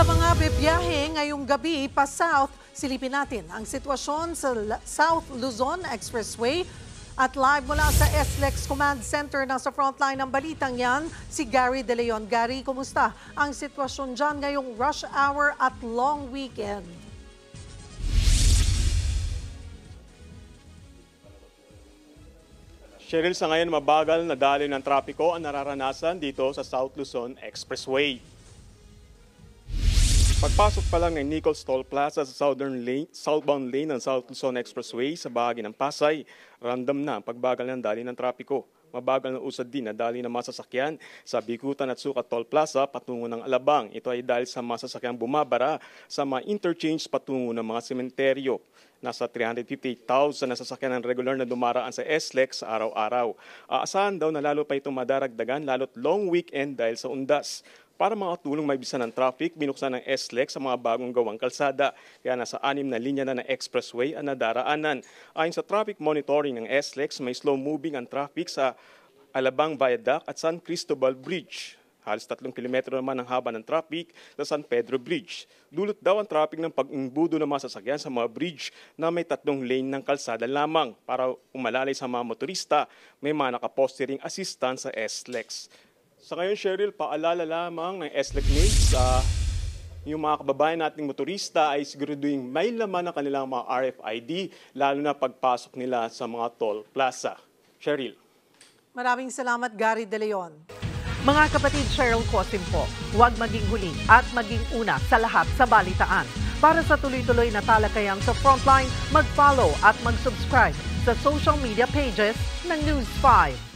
Sa mga bibiyahe ngayong gabi pa South, silipin natin ang sitwasyon sa South Luzon Expressway. At live mula sa SLEX Command Center, nasa frontline ng balitang yan, si Gary De Leon. Gary, kumusta ang sitwasyon dyan ngayong rush hour at long weekend? Cheryl, sa ngayon mabagal na daloy ng trapiko ang nararanasan dito sa South Luzon Expressway. Pagpasok pa lang ng Nichols Toll Plaza sa southbound lane ng South Luzon Expressway sa bahagi ng Pasay, random na ang pagbagal ng daloy ng trapiko. Mabagal na usad din na daloy ng masasakyan sa Bikutan at Sukat Toll Plaza patungo ng Alabang. Ito ay dahil sa masasakyang bumabara sa mga interchange patungo ng mga sementeryo. Nasa 358,000 na sasakyan ang regular na dumaraan sa SLEX sa araw-araw. Aasahan daw na lalo pa itong madaragdagan lalo't long weekend dahil sa undas. Para makatulong maibisan ng traffic, binuksan ng SLEX sa mga bagong gawang kalsada. Kaya nasa 6 na linya na ng expressway ang nadaraanan. Ayon sa traffic monitoring ng SLEX, may slow-moving ang traffic sa Alabang Viaduct at San Cristobal Bridge. Halos 3 kilometro naman ang haba ng traffic sa San Pedro Bridge. Dulot daw ang traffic ng pag-imbudo ng mga sasakyan sa mga bridge na may 3 lane ng kalsada lamang. Para umalalay sa mga motorista, may mga nakaposte ring assistance sa SLEX. Sa ngayon, Cheryl, paalala lamang ng SLEX mates yung mga kababayan nating motorista ay siguraduhin may laman ang kanilang mga RFID, lalo na pagpasok nila sa mga toll plaza. Cheryl. Maraming salamat, Gary De Leon. Mga kapatid, Cheryl Cosim po, huwag maging huli at maging una sa lahat sa balitaan. Para sa tuloy-tuloy na talakayan sa Frontline, mag-follow at mag-subscribe sa social media pages ng News 5.